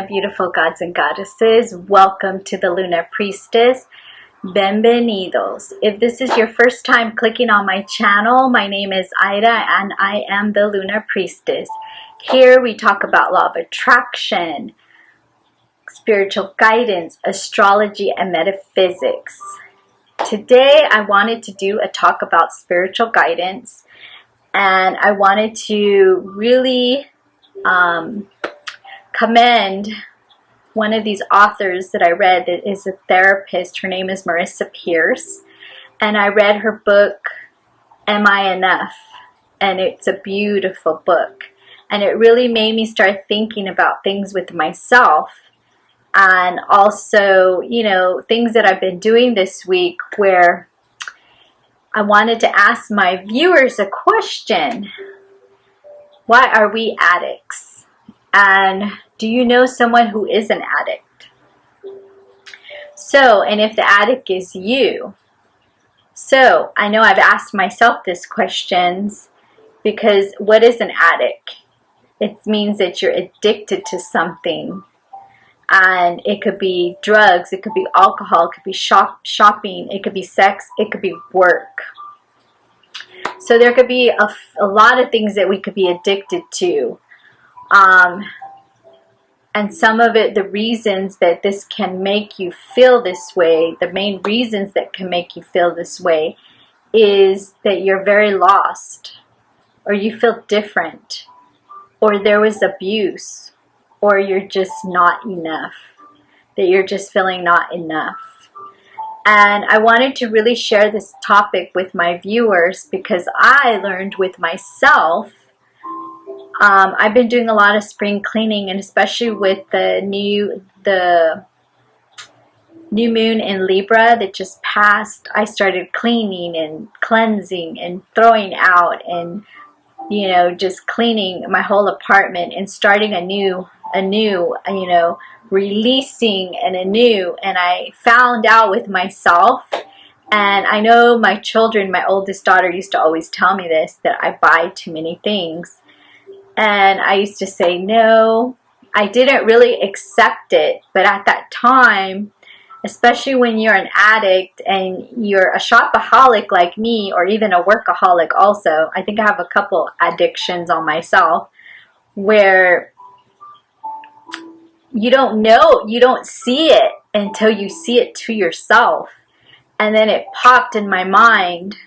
beautiful gods and goddesses. Welcome to the Luna Priestess. Bienvenidos. If this is your first time clicking on my channel, my name is Ida and I am the Luna Priestess. Here we talk about law of attraction, spiritual guidance, astrology, and metaphysics. Today I wanted to do a talk about spiritual guidance, and I wanted to really commend one of these authors that I read that is a therapist. Her name is Marissa Pearce, and I read her book, Am I Enough? And it's a beautiful book, and it really made me start thinking about things with myself, and also, you know, things that I've been doing this week where I wanted to ask my viewers a question. Why are we addicts? And do you know someone who is an addict? So, and if the addict is you. So, I know I've asked myself these questions because what is an addict? It means that you're addicted to something. And it could be drugs, it could be alcohol, it could be shopping, it could be sex, it could be work. So there could be a lot of things that we could be addicted to. And some of it, the reasons that this can make you feel this way, the main reasons that can make you feel this way is that you're very lost, or you feel different, or there was abuse, or you're just not enough, that you're just feeling not enough. And I wanted to really share this topic with my viewers because I learned with myself. I've been doing a lot of spring cleaning, and especially with the new moon in Libra that just passed, I started cleaning and cleansing and throwing out and, you know, just cleaning my whole apartment and starting anew, you know, releasing and anew. And I found out with myself, and I know my children, my oldest daughter used to always tell me this, that I buy too many things. And I used to say no. I didn't really accept it. But at that time, especially when you're an addict and you're a shopaholic like me, or even a workaholic also, I think I have a couple addictions on myself, where you don't know, you don't see it until you see it to yourself. And then it popped in my mind,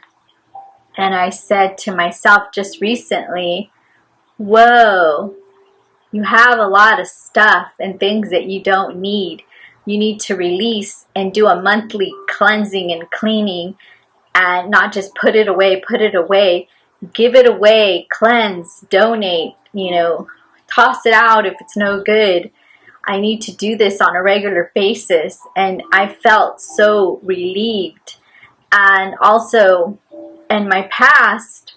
and I said to myself just recently, whoa, you have a lot of stuff and things that you don't need. You need to release and do a monthly cleansing and cleaning, and not just put it away, give it away, cleanse, donate, you know, toss it out if it's no good. I need to do this on a regular basis, and I felt so relieved. And also, in my past,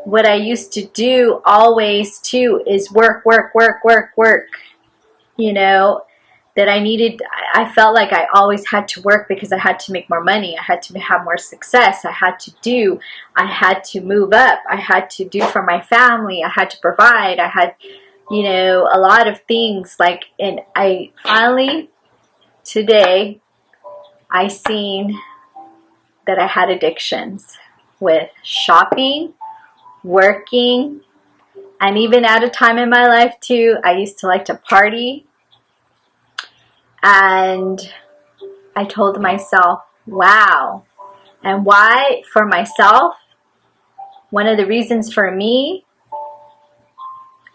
what I used to do always too is work, you know, that I felt like I always had to work because I had to make more money, I had to have more success, I had to move up, I had to do for my family, I had to provide, I had, you know, a lot of things. Like, and I finally, today, I seen that I had addictions with shopping, working, and even at a time in my life too, I used to like to party. And I told myself, wow. And why? For myself, one of the reasons for me,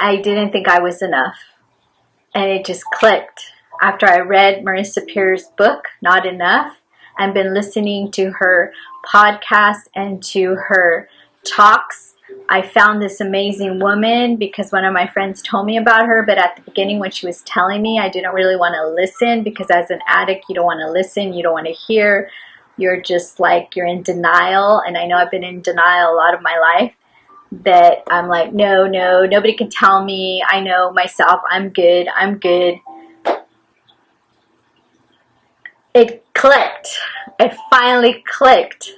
I didn't think I was enough. And it just clicked after I read Marissa Pearce's book, Not Enough, and been listening to her podcast and to her talks. I found this amazing woman because one of my friends told me about her, but at the beginning when she was telling me, I didn't really want to listen, because as an addict, you don't want to listen, you don't want to hear. You're just like, you're in denial. And I know I've been in denial a lot of my life, that I'm like, no, nobody can tell me. I know myself. I'm good. It clicked. It finally clicked.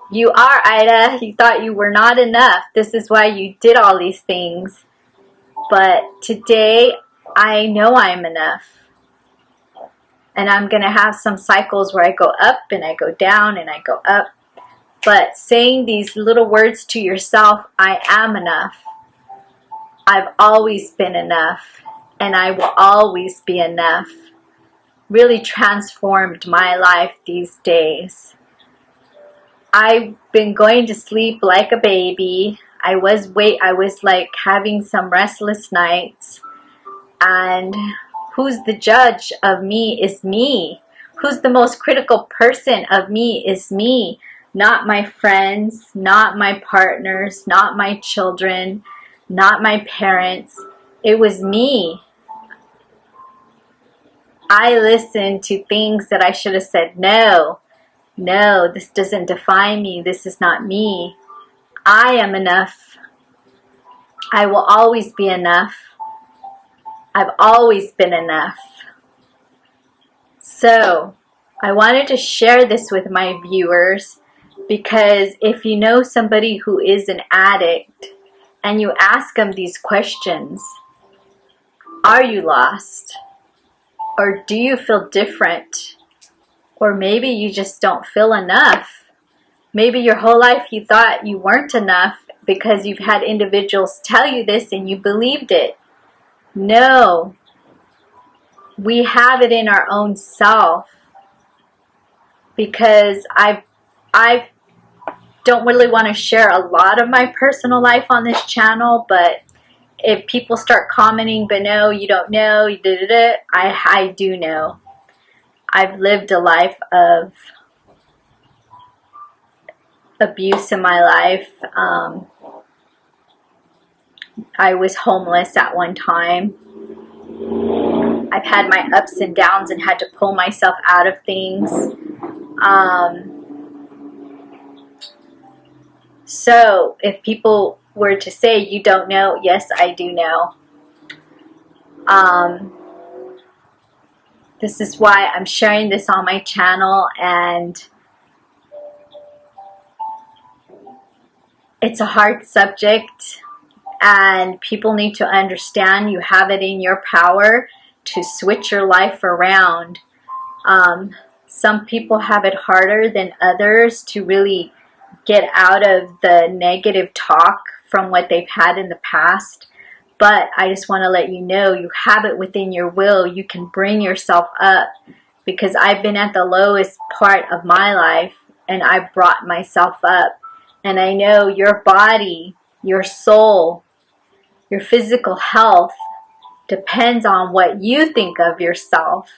You are, Ida. You thought you were not enough. This is why you did all these things. But today, I know I'm enough. And I'm going to have some cycles where I go up and I go down and I go up. But saying these little words to yourself, I am enough. I've always been enough. And I will always be enough, really transformed my life these days. I've been going to sleep like a baby. I was like having some restless nights. And who's the judge of me is me. Who's the most critical person of me is me. Not my friends, not my partners, not my children, not my parents. It was me. I listened to things that I should have said, no, this doesn't define me. This is not me. I am enough. I will always be enough. I've always been enough. So, I wanted to share this with my viewers because if you know somebody who is an addict and you ask them these questions, are you lost? Or do you feel different? Or maybe you just don't feel enough. Maybe your whole life you thought you weren't enough because you've had individuals tell you this and you believed it. No. We have it in our own self. Because I don't really want to share a lot of my personal life on this channel, but if people start commenting, but no, you don't know, you did it, I do know. I've lived a life of abuse in my life. I was homeless at one time. I've had my ups and downs and had to pull myself out of things. So if people were to say you don't know, yes, I do know. This is why I'm sharing this on my channel, and it's a hard subject, and people need to understand you have it in your power to switch your life around. Some people have it harder than others to really get out of the negative talk from what they've had in the past. But I just want to let you know you have it within your will. You can bring yourself up, because I've been at the lowest part of my life and I brought myself up. And I know your body, your soul, your physical health depends on what you think of yourself.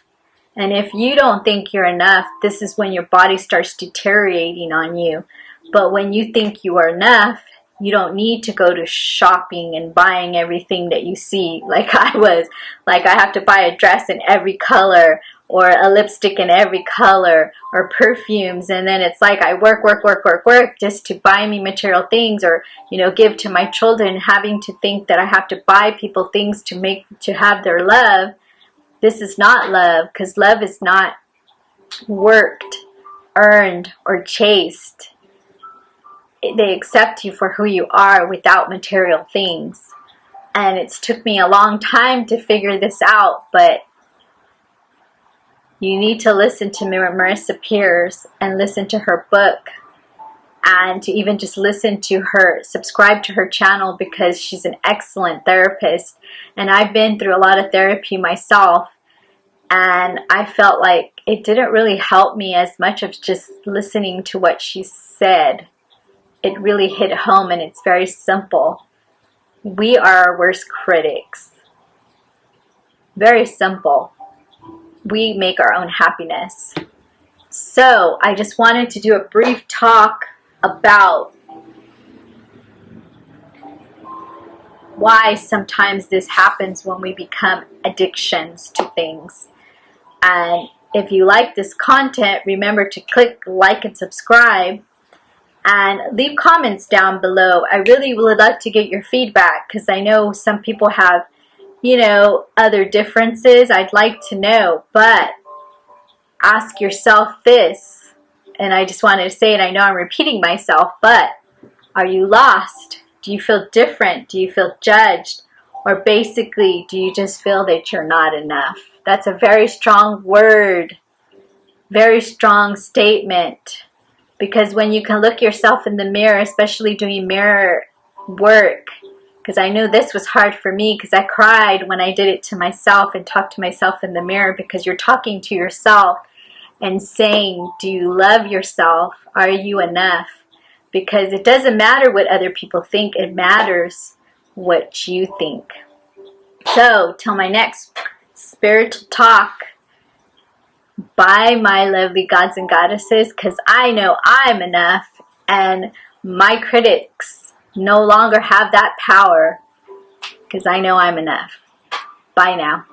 And if you don't think you're enough, this is when your body starts deteriorating on you. But when you think you are enough, you don't need to go to shopping and buying everything that you see. Like I was. Like I have to buy a dress in every color, or a lipstick in every color, or perfumes. And then it's like I work just to buy me material things, or, give to my children, having to think that I have to buy people things to have their love. This is not love, because love is not worked, earned, or chased. They accept you for who you are without material things. And it's took me a long time to figure this out, but you need to listen to Marissa Peers and listen to her book, and to even just listen to her, subscribe to her channel, because she's an excellent therapist. And I've been through a lot of therapy myself, and I felt like it didn't really help me as much as just listening to what she said. It really hit home, and it's very simple. We are our worst critics. Very simple. We make our own happiness. So I just wanted to do a brief talk about why sometimes this happens when we become addictions to things. And if you like this content, remember to click like and subscribe, and leave comments down below. I really would love to get your feedback, because I know some people have, other differences. I'd like to know, but ask yourself this, and I just wanted to say it. I know I'm repeating myself, but are you lost? Do you feel different? Do you feel judged? Or basically, do you just feel that you're not enough? That's a very strong word, very strong statement. Because when you can look yourself in the mirror, especially doing mirror work, because I knew this was hard for me, because I cried when I did it to myself and talked to myself in the mirror, because you're talking to yourself and saying, do you love yourself? Are you enough? Because it doesn't matter what other people think, it matters what you think. So, till my next spiritual talk, by my lovely gods and goddesses, because I know I'm enough, and my critics no longer have that power, because I know I'm enough. Bye now.